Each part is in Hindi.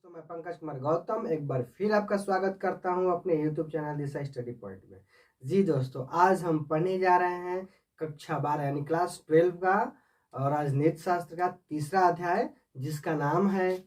दोस्तों, मैं पंकज कुमार गौतम एक बार फिर आपका स्वागत करता हूं अपने YouTube चैनल दिशा स्टडी पॉइंट में। जी दोस्तों, आज हम पढ़ने जा रहे हैं कक्षा 12 यानी क्लास 12 का और राजनीति शास्त्र का तीसरा अध्याय, जिसका नाम है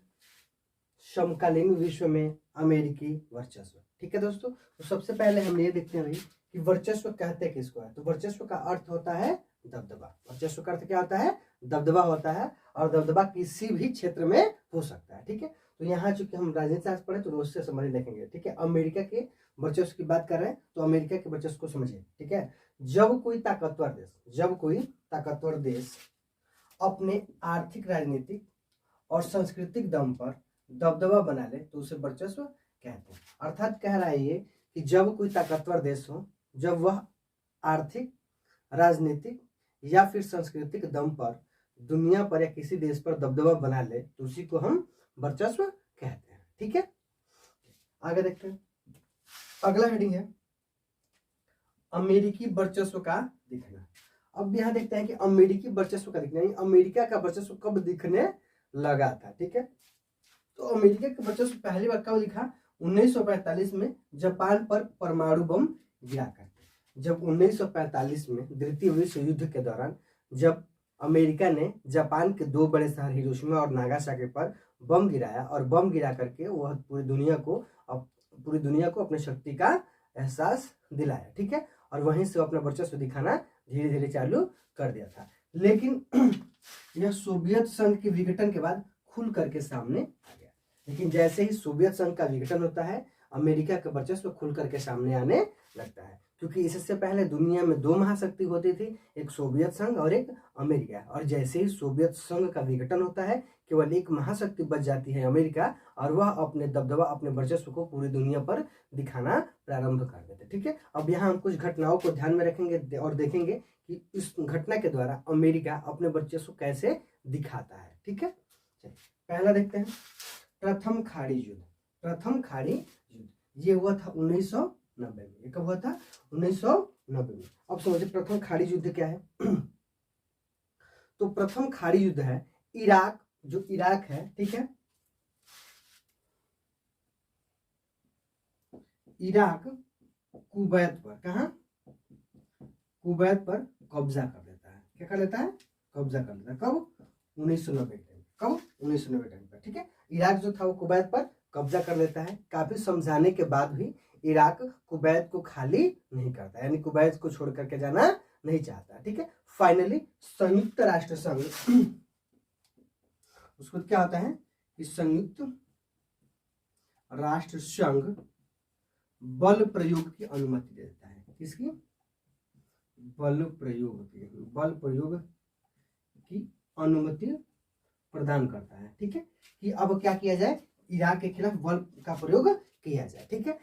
समकालीन विश्व में अमेरिकी वर्चस्व। ठीक है दोस्तों, तो सबसे पहले हम ये देखते हैं भाई कि वर्चस्व कहते किसको है। तो वर्चस्व का अर्थ होता है दबदबा। वर्चस्व का अर्थ क्या होता है? दबदबा होता है, और दबदबा किसी भी क्षेत्र में हो सकता है। ठीक है, तो यहाँ चूंकि हम राजनीति शास्त्र पढ़े तो उससे समझ देखेंगे। ठीक है, अमेरिका के वर्चस्व की बात कर रहे हैं तो अमेरिका के वर्चस्व को समझिए। ठीक है, जब कोई ताकतवर देश अपने आर्थिक, राजनीतिक और सांस्कृतिक दम पर दबदबा बना ले तो उसे वर्चस्व कहते हैं। अर्थात कह रहा है ये कि जब कोई ताकतवर देश हो, जब वह आर्थिक, राजनीतिक या फिर सांस्कृतिक दम पर दुनिया पर या किसी देश पर दबदबा बना ले तो उसी को हम वर्चस्व कहते हैं। ठीक है, आगे देखते हैं। अगला हेडिंग है अमेरिकी वर्चस्व का दिखना। अब यहां देखते हैं कि अमेरिकी वर्चस्व का दिखना, यानी अमेरिका का वर्चस्व कब दिखने लगा था। ठीक है, तो अमेरिका का वर्चस्व पहली बार कब दिखा? 1945 में जापान पर परमाणु बम गिरा करके। जब 1945 में द्वितीय विश्व युद्ध के दौरान जब अमेरिका ने जापान के दो बड़े शहर हिरोशिमा और नागासाकी पर बम गिराया और बम गिरा करके वह पूरी दुनिया को अपनी शक्ति का एहसास दिलाया। ठीक है, और वहीं से अपना वर्चस्व दिखाना धीरे धीरे चालू कर दिया था। लेकिन यह सोवियत संघ के विघटन के बाद खुल करके सामने आ गया। लेकिन जैसे ही सोवियत संघ का विघटन होता है, अमेरिका का वर्चस्व खुल करके सामने आने लगता है, क्योंकि इससे पहले दुनिया में दो महाशक्ति होती थी, एक सोवियत संघ और एक अमेरिका। और जैसे ही सोवियत संघ का विघटन होता है, केवल एक महाशक्ति बच जाती है, अमेरिका, और वह अपने दबदबा, अपने वर्चस्व को पूरी दुनिया पर दिखाना प्रारंभ कर देते। ठीक है, अब यहाँ हम कुछ घटनाओं को ध्यान में रखेंगे और देखेंगे कि इस घटना के द्वारा अमेरिका अपने वर्चस्व कैसे दिखाता है। ठीक है, पहला देखते हैं प्रथम खाड़ी युद्ध। प्रथम खाड़ी युद्ध ये हुआ था 1990 में। ये कब हुआ था? 1990 में। अब समझिए प्रथम खाड़ी युद्ध क्या है। तो प्रथम खाड़ी युद्ध है इराक, जो इराक है, ठीक है, इराक कुवैत पर, कहा? कुवैत पर कब्जा कर लेता है। क्या कर लेता है? कब्जा कर लेता है। कब? 1990 टाइम। कब? 1990 टाइम पर। ठीक है, इराक जो था वो कुवैत पर कब्जा कर लेता है। काफी समझाने के बाद भी इराक कुवैत को खाली नहीं करता, यानी कुवैत को छोड़ करके जाना नहीं चाहता। ठीक है, फाइनली संयुक्त राष्ट्र संघ, उसको क्या होता है कि संयुक्त राष्ट्र संघ बल प्रयोग की अनुमति देता है। किसकी? बल प्रयोग की अनुमति प्रदान करता है। ठीक है, कि अब क्या किया जाए, इराक के खिलाफ बल का प्रयोग किया जाए। ठीक है,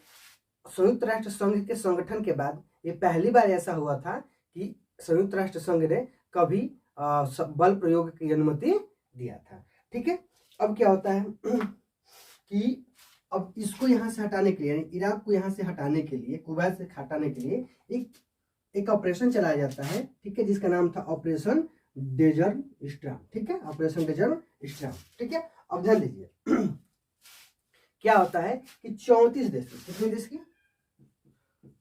संयुक्त राष्ट्र संघ के संगठन के बाद ये पहली बार ऐसा हुआ था कि संयुक्त राष्ट्र संघ ने कभी बल प्रयोग की अनुमति दिया था। ठीक है, अब क्या होता है कि अब इसको यहाँ से हटाने के लिए, यानी इराक को यहाँ से हटाने के लिए, कुवैत से हटाने के लिए एक ऑपरेशन चलाया जाता है। ठीक है, जिसका नाम था ऑपरेशन डेजर्ट स्टॉर्म। ठीक है, ऑपरेशन डेजर्ट स्टॉर्म। ठीक है, अब ध्यान दीजिए क्या होता है कि 34 देश की, कितने देश की?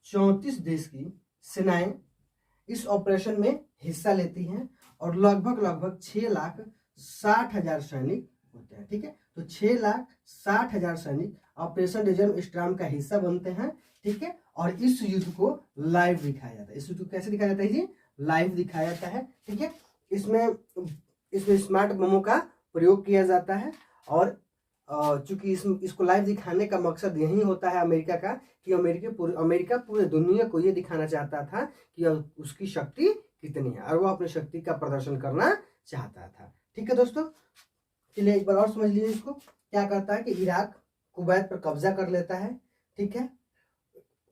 34 देश की सेनाएं इस ऑपरेशन में हिस्सा लेती हैं और लगभग 6,60,000 सैनिक होते हैं। ठीक है, तो 6,60,000 सैनिक ऑपरेशन डेजर्ट स्टॉर्म का हिस्सा बनते हैं। ठीक है, और इस युद्ध को लाइव दिखाया जाता है। इस युद्ध को कैसे दिखाया जाता है जी? लाइव दिखाया जाता है। ठीक है, इसमें स्मार्ट बमों का प्रयोग किया जाता है, और चूंकि इसको लाइव दिखाने का मकसद यही होता है अमेरिका का कि अमेरिका पूरे दुनिया को ये दिखाना चाहता था कि उसकी शक्ति कितनी है, और वह अपनी शक्ति का प्रदर्शन करना चाहता था। ठीक है दोस्तों, चलिए एक बार और समझ लीजिए इसको। क्या करता है कि इराक कुवैत पर कब्जा कर लेता है। ठीक है,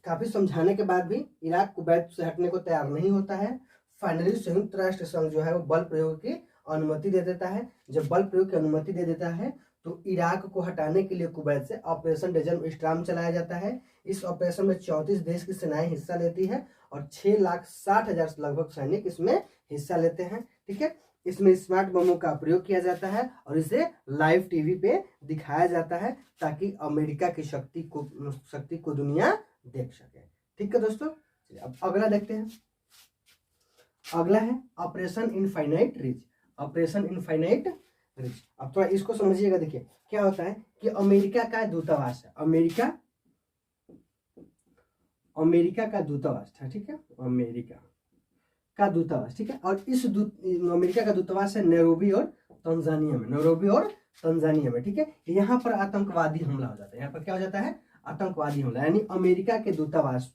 काफी समझाने के बाद भी इराक कुवैत से हटने को तैयार नहीं होता है। फाइनली संयुक्त राष्ट्र संघ जो है वो बल प्रयोग की अनुमति दे देता है। जब बल प्रयोग की अनुमति दे देता है तो इराक को हटाने के लिए कुवैत से ऑपरेशन डेजर्ट स्टॉर्म चलाया जाता है। इस ऑपरेशन में 34 देश की सेनाएं हिस्सा लेती है और 6,60,000 लगभग सैनिक इसमें हिस्सा लेते हैं। ठीक है, इसमें स्मार्ट बमों का प्रयोग किया जाता है और इसे लाइव टीवी पे दिखाया जाता है ताकि अमेरिका की शक्ति को दुनिया देख सके। ठीक है दोस्तों, अब अगला देखते हैं। अगला है operation infinite rich. Operation infinite rich, अब थोड़ा इसको समझिएगा। देखिए क्या होता है कि अमेरिका का दूतावास है, अमेरिका का दूतावास था, ठीक है, अमेरिका का दूतावास, ठीक है। और इस अमेरिका का दूतावास है नैरोबी और तंजानिया में, नैरोबी और तंजानिया में, ठीक है। यहाँ पर आतंकवादी हमला हो जाता है, यहाँ पर क्या हो जाता है, आतंकवादी हमला, यानी अमेरिका के दूतावास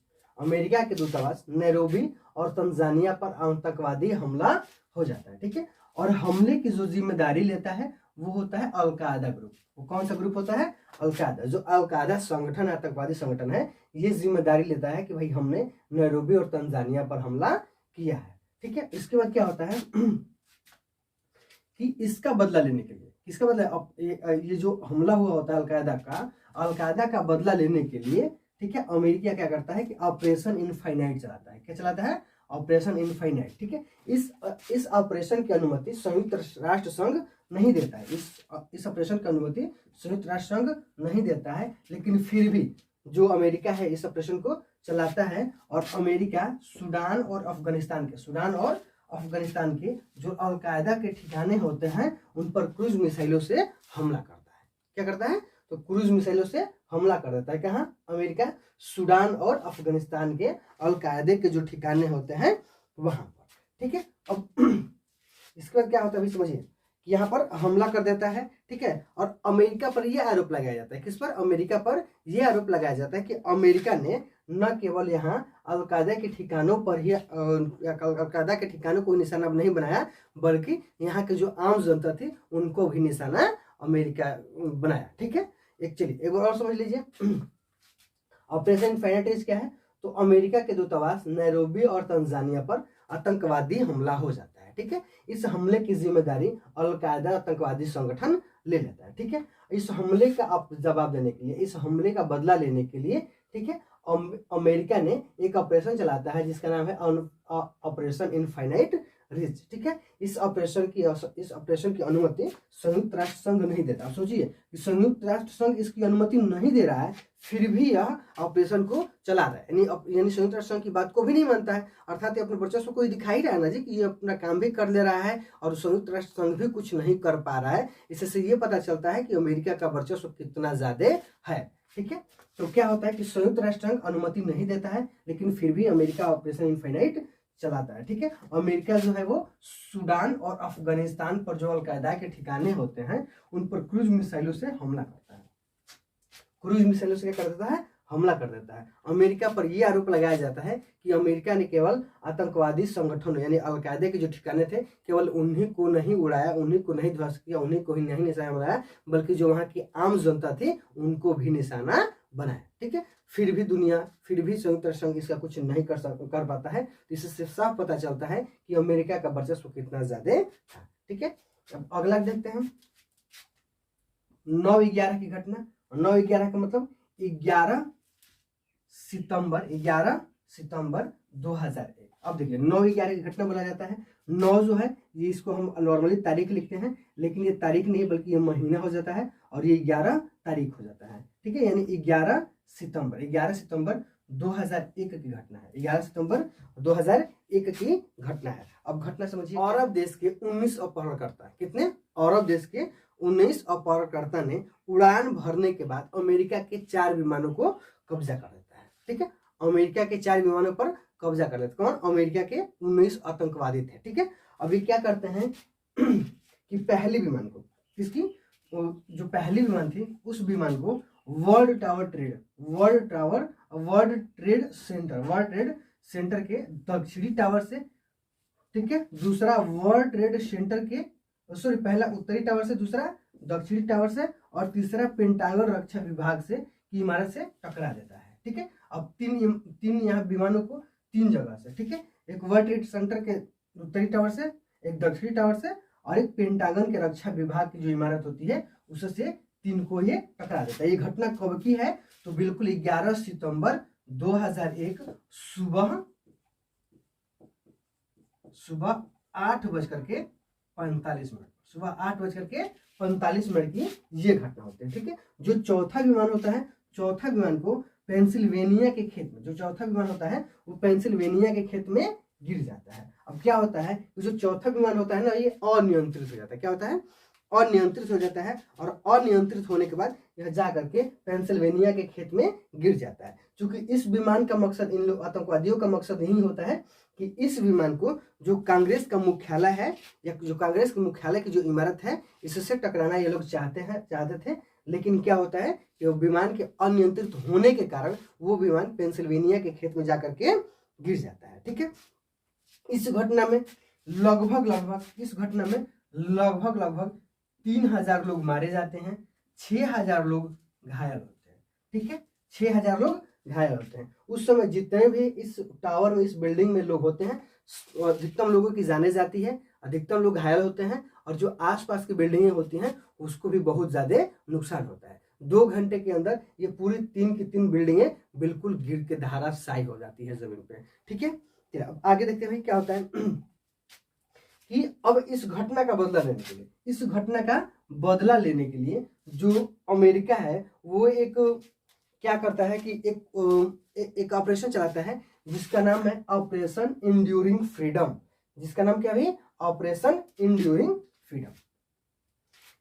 नैरोबी और तंजानिया पर आतंकवादी हमला हो जाता है, ठीक है। और हमले की जो जिम्मेदारी लेता है वो होता है अलकायदा ग्रुप। वो कौन सा ग्रुप होता है, अलकायदा। जो अलकायदा संगठन, आतंकवादी संगठन है, ये जिम्मेदारी लेता है कि भाई हमने नैरोबी और तंजानिया पर हमला किया है, ठीक है। इसके बाद क्या होता है कि इसका बदला लेने के लिए, किसका बदला, ये जो हमला हुआ होता है अलकायदा का बदला लेने के लिए, ठीक है, अमेरिका क्या करता है कि ऑपरेशन इनफाइनाइट चलाता है। क्या चलाता है, ऑपरेशन इनफाइनाइट, ठीक है। इस ऑपरेशन की अनुमति संयुक्त राष्ट्र संघ नहीं देता है, इस ऑपरेशन की अनुमति संयुक्त राष्ट्र संघ नहीं देता है, लेकिन फिर भी जो अमेरिका है इस ऑपरेशन को चलाता है। और अमेरिका सूडान और अफगानिस्तान के जो अलकायदा के ठिकाने होते हैं उन पर क्रूज मिसाइलों से हमला करता है। क्या करता है, तो क्रूज मिसाइलों से हमला कर देता है। कहाँ, अमेरिका सूडान और अफगानिस्तान के अलकायदे के जो ठिकाने होते हैं वहां पर, ठीक है। अब इसके बाद क्या होता है अभी समझिए, यहाँ पर हमला कर देता है, ठीक है। और अमेरिका पर यह आरोप लगाया जाता है, किस पर, अमेरिका पर यह आरोप लगाया जाता है कि अमेरिका ने न केवल यहाँ अलकायदा के ठिकानों पर ही अलकायदा के ठिकानों को निशाना नहीं बनाया, बल्कि यहाँ के जो आम जनता थी उनको भी निशाना अमेरिका बनाया, ठीक है। चलिए एक बार और समझ लीजिए ऑपरेशन इनफाइनाइट रिच क्या है। तो अमेरिका के दूतावास नैरोबी और तंजानिया पर आतंकवादी हमला हो जाता है, ठीक है। इस हमले की जिम्मेदारी अलकायदा आतंकवादी संगठन ले लेता है, ठीक है। इस हमले का जवाब देने के लिए, इस हमले का बदला लेने के लिए, ठीक है, अमेरिका ने एक ऑपरेशन चलाता है जिसका नाम है ऑपरेशन इनफाइनाइट रिच, ठीक है। इस ऑपरेशन की अनुमति संयुक्त राष्ट्र संघ नहीं देता। आप सोचिए कि संयुक्त राष्ट्र संघ इसकी अनुमति नहीं दे रहा है, फिर भी यह ऑपरेशन को चला रहा है, यानी संयुक्त राष्ट्र संघ की बात को भी नहीं मानता है। अर्थात अपने वर्चस्व को दिखाई रहा है ना जी कि ये अपना काम भी कर ले रहा है और संयुक्त राष्ट्र संघ भी कुछ नहीं कर पा रहा है। इससे ये पता चलता है कि अमेरिका का वर्चस्व कितना ज्यादा है, ठीक है। तो क्या होता है कि संयुक्त राष्ट्र संघ अनुमति नहीं देता है, लेकिन फिर भी अमेरिका ऑपरेशन इनफाइनाइट चलाता है, ठीक है। अमेरिका जो है वो सूडान और अफगानिस्तान पर जो अलकायदा के ठिकाने होते हैं उन पर क्रूज मिसाइलों से हमला करता है। क्रूज मिसाइलों से क्या कर देता है, हमला कर देता है। अमेरिका पर यह आरोप लगाया जाता है कि अमेरिका ने केवल आतंकवादी संगठनों यानी अलकायदा के जो ठिकाने थे केवल उन्हीं को नहीं उड़ाया, उन्हीं को नहीं ध्वस्त किया, उन्हीं को ही नहीं निशाना बनाया, बल्कि जो वहां की आम जनता थी उनको भी निशाना बनाया, ठीक है। फिर भी संयुक्त राष्ट्र संघ इसका कुछ नहीं कर पाता है। तो इससे साफ पता चलता है कि अमेरिका का वर्चस्व कितना ज्यादा था, ठीक है। अब अगला देखते हैं 9/11 की घटना। 9/11 का मतलब 11 सितंबर 2001। अब देखिए 9/11 की घटना बोला जाता है। 9 जो है ये इसको हम नॉर्मली तारीख लिखते हैं, लेकिन ये तारीख नहीं बल्कि ये महीना हो जाता है और ये 11 तारीख हो जाता है, ठीक है। यानी 11 सितंबर 2001 की घटना है। 11 सितंबर 2001 की घटना है। अब घटना समझिए। अरब देश के 19 अपहरणकर्ता, कितने, अरब देश के 19 अपहरणकर्ता ने उड़ान भरने के बाद अमेरिका के 4 विमानों को कब्जा कर लेता है, ठीक है। अमेरिका के 4 विमानों पर कब्जा कर लेते। कौन, अमेरिका के 19 आतंकवादी थे, ठीक है। अभी क्या करते हैं कि पहले विमान को, किसकी, जो पहली विमान थी उस विमान को वर्ल्ड ट्रेड सेंटर के दक्षिणी टावर से, ठीक है, दूसरा वर्ल्ड ट्रेड सेंटर के पहला उत्तरी टावर से, दूसरा दक्षिणी टावर से और तीसरा पेंटागन रक्षा विभाग से की इमारत से टकरा देता है, ठीक है। अब तीन यहाँ विमानों को 3 जगह से, ठीक है, एक वर्ल्ड ट्रेड सेंटर के उत्तरी टावर से, एक दक्षिणी टावर से और एक पेंटागन के रक्षा विभाग की जो इमारत होती है उससे 3 को ये टकरा देता है। ये घटना कब की है, तो बिल्कुल 11 सितंबर 2001 सुबह 8:55 45 सुबह 8:45 की ये घटना होती है। ठीक है, जो चौथा विमान होता है, चौथा विमान को पेंसिल्वेनिया के खेत में, जो चौथा विमान होता है वो पेंसिल्वेनिया के खेत में गिर जाता है। अब क्या होता है, जो चौथा विमान होता है ना, ये अनियंत्रित हो जाता है। क्या होता है, अनियंत्रित हो जाता है, और अनियंत्रित होने के बाद यह जा करके पेंसिल्वेनिया के खेत में गिर जाता है। क्योंकि इस विमान का मकसद, इन लोग आतंकवादियों का मकसद यही होता है कि इस विमान को जो कांग्रेस का मुख्यालय है, या जो कांग्रेस के मुख्यालय की जो इमारत है, इससे टकराना ये लोग चाहते थे। लेकिन क्या होता है कि वो विमान के अनियंत्रित होने के कारण वो विमान पेंसिल्वेनिया के खेत में जाकर के गिर जाता है। ठीक है, इस घटना में लगभग 3000 लोग मारे जाते हैं, 6000 लोग घायल होते हैं। ठीक है, 6000 लोग घायल होते हैं। उस समय जितने भी इस टावर में, इस बिल्डिंग में लोग होते हैं, अधिकतम लोगों की जाने जाती है, अधिकतम लोग घायल होते हैं, और जो आसपास की बिल्डिंगें होती हैं उसको भी बहुत ज्यादा नुकसान होता है। 2 घंटे के अंदर ये पूरी 3 की 3 बिल्डिंगें बिल्कुल गिर के धराशायी हो जाती है जमीन पे। ठीक है, अब आगे देखते हैं क्या होता है कि अब इस घटना का बदला लेने के लिए जो अमेरिका है वो एक क्या करता है कि एक ऑपरेशन चलाता है जिसका नाम है ऑपरेशन इंड्यूरिंग फ्रीडम। जिसका नाम क्या है, ऑपरेशन इंड्यूरिंग फ्रीडम।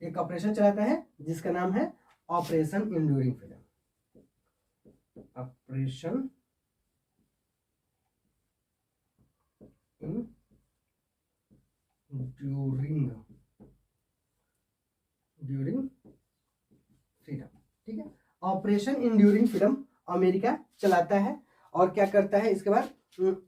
एक ऑपरेशन चलाता है जिसका नाम है operation enduring freedom. Operation during freedom. ठीक है, ऑपरेशन इंड्यूरिंग फ्रीडम अमेरिका चलाता है। और क्या करता है इसके बाद,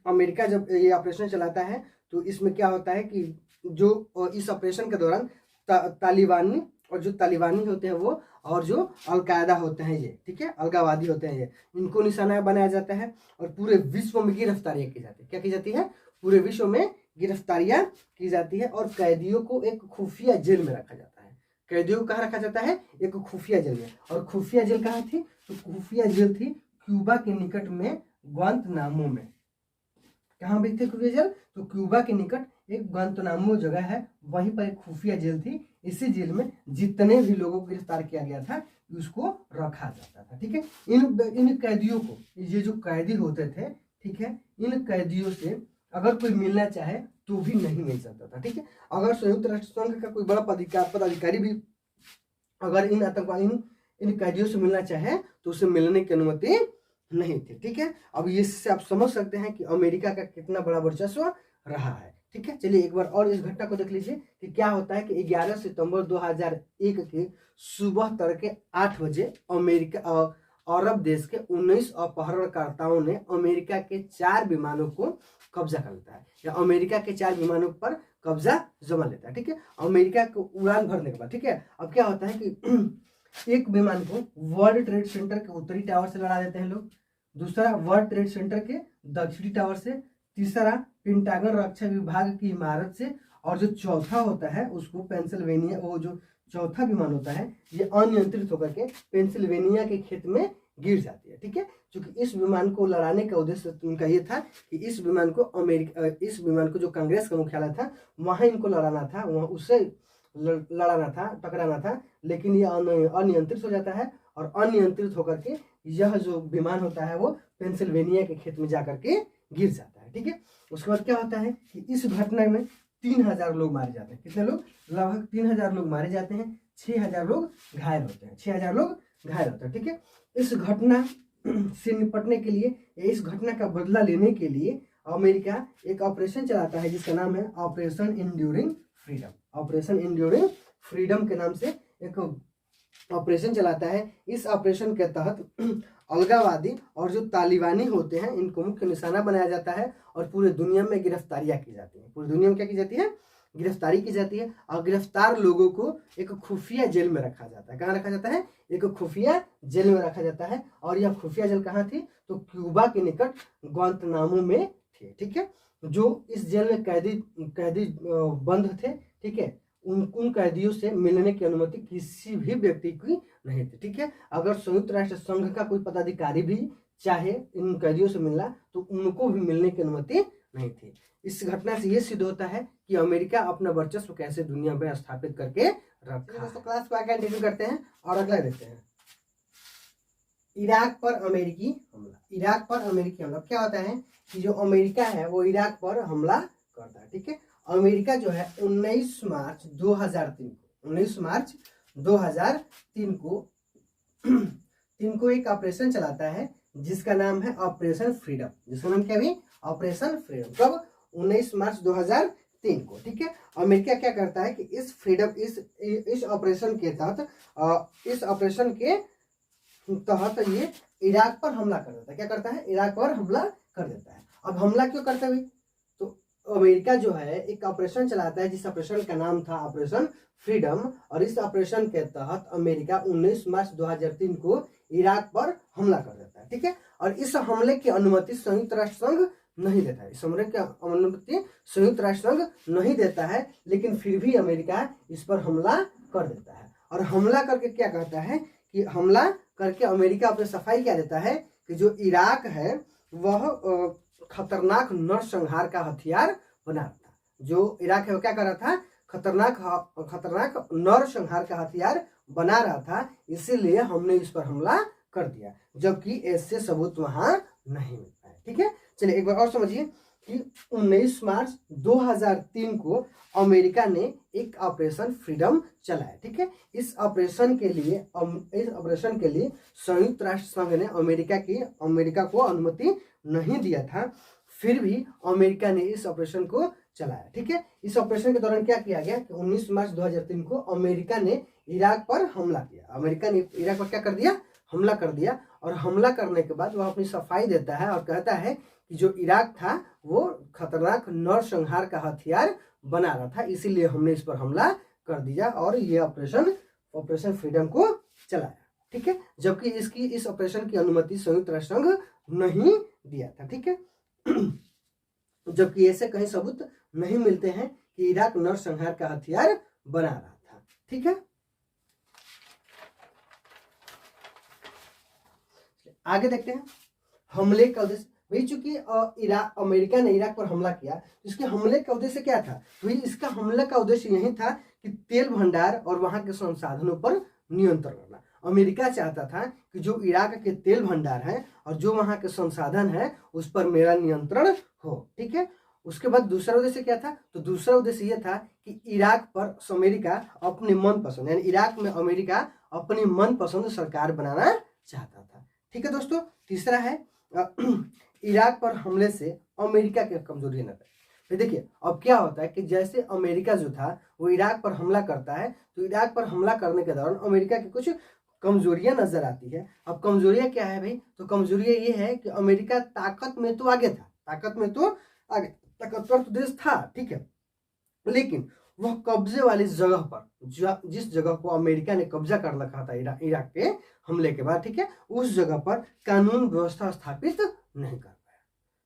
अमेरिका जब ये ऑपरेशन चलाता है तो इसमें क्या होता है कि जो इस ऑपरेशन के दौरान तालिबानी, और जो तालिबानी होते हैं वो, और जो अलकायदा होते हैं ये, ठीक है, अलगावादी होते हैं ये, इनको निशाना बनाया जाता है और पूरे विश्व में गिरफ्तारियां की जाती है। क्या की जाती है, पूरे विश्व में गिरफ्तारियां की जाती है, और कैदियों को एक खुफिया जेल में रखा जाता है। कैदियों को कहाँ रखा जाता है, एक खुफिया जेल में। और खुफिया जेल कहाँ थी, तो खुफिया जेल थी क्यूबा के निकट में, ग्वांतनामो में। कहाँ भी थी खुफिया जेल, तो क्यूबा के निकट एक ग्वांतनामो जगह है, वहीं पर एक खुफिया जेल थी। इसी जेल में जितने भी लोगों को गिरफ्तार किया गया था उसको रखा जाता था। ठीक है, इन कैदियों को, ये जो कैदी होते थे, ठीक है, इन कैदियों से अगर कोई मिलना चाहे तो भी नहीं मिल सकता था। ठीक है, अगर संयुक्त राष्ट्र संघ का कोई बड़ा पदाधिकारी भी अगर इन आतंकवादी इन कैदियों से मिलना चाहे तो उसे मिलने की अनुमति नहीं थी। ठीक है, अब इससे आप समझ सकते हैं कि अमेरिका का कितना बड़ा वर्चस्व रहा है। ठीक है, चलिए एक बार और इस घटना को देख लीजिए कि क्या होता है कि 11 सितंबर 2001 के सुबह तड़के 8 बजे अमेरिका अरब देश के 19 अपहरणकर्ताओं ने अमेरिका के 4 विमानों को कब्जा कर लेता है, या अमेरिका के 4 विमानों पर कब्जा जमा लेता है। ठीक है, अमेरिका को उड़ान भरने के बाद, ठीक है, अब क्या होता है कि एक विमान को वर्ल्ड ट्रेड सेंटर के उत्तरी टावर से लड़ा देते हैं लोग, दूसरा वर्ल्ड ट्रेड सेंटर के दक्षिणी टावर से, तीसरा पेंटागन रक्षा विभाग की इमारत से, और जो चौथा होता है उसको पेंसिल्वेनिया, वो जो चौथा विमान होता है ये अनियंत्रित होकर के पेंसिल्वेनिया के खेत में गिर जाती है। ठीक है, क्योंकि इस विमान को लड़ाने का उद्देश्य उनका ये था कि इस विमान को जो कांग्रेस का मुख्यालय था वहां इनको लड़ाना था, वहां उससे लड़ाना था, टकराना था। लेकिन ये अनियंत्रित हो जाता है, और अनियंत्रित होकर के यह जो विमान होता है वो पेंसिल्वेनिया के खेत में जाकर के गिर जाता है। ठीक है, उसके बाद क्या होता है कि इस घटना में 3000 लोग मारे जाते हैं। कितने लोग, लगभग 3000 लोग मारे जाते हैं, 6000 लोग घायल होते हैं, 6000 लोग घायल होते हैं। ठीक है, इस घटना से निपटने के लिए, इस घटना का बदला लेने के लिए अमेरिका एक ऑपरेशन चलाता है जिसका नाम है operation enduring freedom. Operation enduring freedom के नाम से एक ऑपरेशन चलाता है। इस ऑपरेशन के तहत अलगावादी और जो तालिबानी होते हैं इनको मुख्य निशाना बनाया जाता है, और पूरे दुनिया में गिरफ्तारियां की जाती हैं। पूरी दुनिया में क्या की जाती है, गिरफ्तारी की जाती है, और गिरफ्तार लोगों को एक खुफिया जेल में रखा जाता है। कहाँ रखा जाता है, एक खुफिया जेल में रखा जाता है। और यह खुफिया जेल कहाँ थी, तो क्यूबा के निकट ग्वांतनामो में थे। ठीक है, जो इस जेल में कैदी बंद थे, ठीक है, उन कैदियों से मिलने की अनुमति किसी भी व्यक्ति की नहीं थी। ठीक है, अगर संयुक्त राष्ट्र संघ का कोई पदाधिकारी भी चाहे इन कैदियों से मिलना तो उनको भी मिलने की अनुमति नहीं थी। इस घटना से ये सिद्ध होता है कि अमेरिका अपना वर्चस्व कैसे दुनिया में स्थापित करके रखा। दोस्तों क्लास को कंटिन्यू करते हैं और अगला देखते हैं। इराक पर अमेरिकी हमला। इराक पर अमेरिकी हमला क्या होता है कि जो अमेरिका है वो इराक पर हमला करता है। ठीक है, अमेरिका जो है 19 मार्च 2003 को 19 मार्च 2003 को एक ऑपरेशन चलाता है जिसका नाम है ऑपरेशन फ्रीडम। जिसका नाम क्या है? Operation freedom. कब? 19 मार्च 2003 को। ठीक है, अमेरिका क्या करता है कि इस फ्रीडम इस ऑपरेशन के तहत ये इराक पर हमला कर देता है। क्या करता है? इराक पर हमला कर देता है। अब हमला क्यों करता है? तो अमेरिका जो है एक ऑपरेशन चलाता है जिस ऑपरेशन का नाम था ऑपरेशन फ्रीडम, और इस ऑपरेशन के तहत अमेरिका 19 मार्च 2003 को इराक पर हमला कर देता है। ठीक है, और इस हमले की अनुमति संयुक्त राष्ट्र संघ नहीं देता है। इस हमले की अनुमति संयुक्त राष्ट्र संघ नहीं देता है, लेकिन फिर भी अमेरिका इस पर हमला कर देता है। और हमला करके क्या कहता है कि हमला करके अमेरिका अपने सफाई क्या देता है कि जो इराक है वह खतरनाक नरसंहार का हथियार बना था। जो इराक है वो क्या कर रहा था? खतरनाक नरसंहार का हथियार बना रहा था, इसीलिए हमने इस पर हमला कर दिया, जबकि ऐसे सबूत वहां नहीं मिल पाए। ठीक है, चलिए एक बार और समझिए कि 19 मार्च 2003 को अमेरिका ने एक ऑपरेशन फ्रीडम चलाया। ठीक है, इस ऑपरेशन के लिए संयुक्त राष्ट्र संघ ने अमेरिका को अनुमति नहीं दिया था, फिर भी अमेरिका ने इस ऑपरेशन को चलाया। ठीक है, इस ऑपरेशन के दौरान क्या किया गया कि 19 मार्च 2003 को अमेरिका ने इराक पर हमला किया। अमेरिका ने इराक पर क्या कर दिया? हमला कर दिया। और हमला करने के बाद वह अपनी सफाई देता है और कहता है कि जो इराक था वो खतरनाक नरसंहार का हथियार बना रहा था, इसीलिए हमने इस पर हमला कर दिया और ये ऑपरेशन फ्रीडम को चलाया। ठीक है, जबकि इस ऑपरेशन की अनुमति संयुक्त राष्ट्र संघ नहीं दिया था। ठीक है, जबकि ऐसे कहीं सबूत नहीं मिलते हैं कि इराक नरसंहार का हथियार बना रहा था। ठीक है, आगे देखते हैं हमले का उद्देश्य। वही चूंकि अमेरिका ने इराक पर हमला किया, तो इसके हमले का उद्देश्य क्या था? वही इसका हमले का उद्देश्य यही था कि तेल भंडार और वहां के संसाधनों पर नियंत्रण करना। अमेरिका चाहता था कि जो इराक के तेल भंडार हैं और जो वहां के संसाधन है उस पर मेरा नियंत्रण हो। ठीक है, उसके बाद दूसरा उद्देश्य क्या था? तो दूसरा उद्देश्य यह था कि इराक पर अमेरिका अपनी मनपसंद, यानी इराक में अमेरिका अपनी मनपसंद सरकार बनाना चाहता था। ठीक है दोस्तों, तीसरा है इराक पर हमले से अमेरिका की कमजोरी नजर। फिर देखिए अब क्या होता है कि जैसे अमेरिका जो था वो इराक पर हमला करता है, तो इराक पर हमला करने के दौरान अमेरिका की कुछ कमजोरियां नजर आती है। अब कमजोरियां क्या है भाई? तो कमजोरियां ये है कि अमेरिका ताकत में तो आगे था, ताकतवर तो देश था, ठीक है, लेकिन वह कब्जे वाली जगह पर, जिस जगह को अमेरिका ने कब्जा कर रखा था इराक के हमले के बाद, ठीक है, उस जगह पर कानून व्यवस्था स्थापित नहीं कर पाया।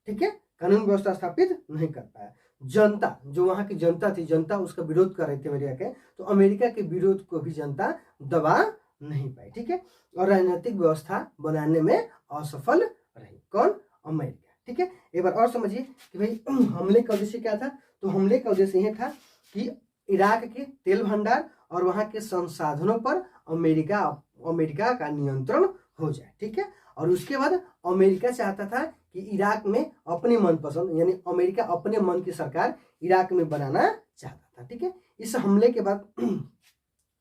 ठीक है, कानून व्यवस्था स्थापित नहीं कर पाया। जनता, जो वहां की जनता थी, जनता उसका विरोध कर रही थी अमेरिका के, तो अमेरिका के विरोध को भी जनता दबा नहीं पाई। ठीक है, और राजनीतिक व्यवस्था बनाने में असफल रही। कौन? अमेरिका। ठीक है, एक बार और समझिए कि भाई हमले का उद्देश्य क्या था? तो हमले का उद्देश्य यह था कि इराक के तेल भंडार और वहां के संसाधनों पर अमेरिका का नियंत्रण हो जाए। ठीक है, और उसके बाद अमेरिका चाहता था कि इराक में अपनी मनपसंद, यानी अमेरिका अपने मन की सरकार इराक में बनाना चाहता था। ठीक है, इस हमले के बाद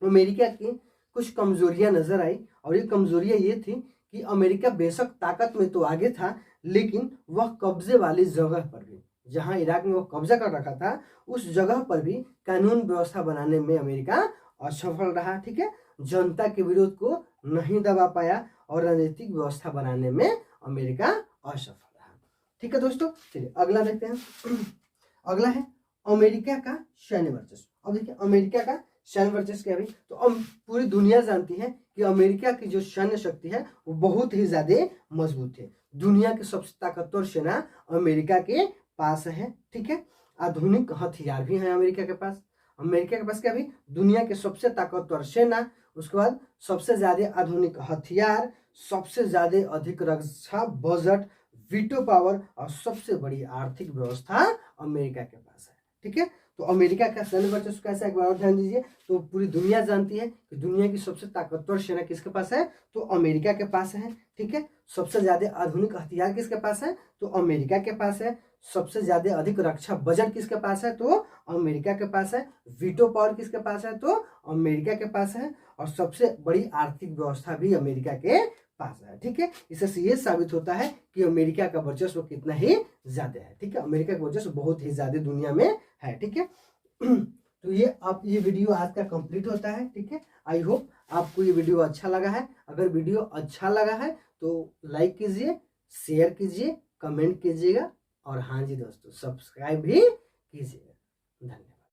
अमेरिका की कुछ कमजोरियां नजर आई, और ये कमजोरियां ये थी कि अमेरिका बेशक ताकत में तो आगे था, लेकिन वह कब्जे वाली जगह पर भी, जहां इराक में वो कब्जा कर रखा था, उस जगह पर भी कानून व्यवस्था बनाने में अमेरिका असफल रहा। ठीक है, जनता के विरोध को नहीं दबा पाया और राजनीतिक व्यवस्था बनाने में अमेरिका असफल रहा। ठीक है दोस्तों, चलिए अगला देखते हैं। अगला है अमेरिका का सैन्य वर्चस्व। अब देखिए अमेरिका का सैन्य वर्चस्व क्या है? तो अब पूरी दुनिया जानती है कि अमेरिका की जो सैन्य शक्ति है वो बहुत ही ज्यादा मजबूत है। दुनिया की सबसे ताकतवर सेना अमेरिका के पास है। ठीक है, आधुनिक हथियार भी है अमेरिका के पास। अमेरिका के पास क्या भी? दुनिया के सबसे ताकतवर सेना, उसके बाद सबसे ज्यादा आधुनिक हथियार, सबसे ज्यादा अधिक रक्षा बजट, वीटो पावर और सबसे बड़ी आर्थिक व्यवस्था अमेरिका के पास है। ठीक है, तो अमेरिका का सैन्य वर्चस्व कैसा है एक बार और ध्यान दीजिए। तो पूरी दुनिया जानती है कि दुनिया की सबसे ताकतवर सेना किसके पास है, तो अमेरिका के पास है। ठीक है, सबसे ज्यादा आधुनिक हथियार किसके पास है, तो अमेरिका के पास है। सबसे ज्यादा अधिक रक्षा बजट किसके पास है, तो अमेरिका के पास है। वीटो पावर किसके पास है, तो अमेरिका के पास है। और सबसे बड़ी आर्थिक व्यवस्था भी अमेरिका के पास है। ठीक है, इससे ये साबित होता है कि अमेरिका का वर्चस्व कितना ही ज्यादा है। ठीक है, अमेरिका का वर्चस्व बहुत ही ज्यादा दुनिया में है। ठीक है, तो ये वीडियो आज का कंप्लीट होता है। ठीक है, आई होप आपको ये वीडियो अच्छा लगा है। अगर वीडियो अच्छा लगा है तो लाइक कीजिए, शेयर कीजिए, कमेंट कीजिएगा और हाँ जी दोस्तों सब्सक्राइब भी कीजिएगा। धन्यवाद।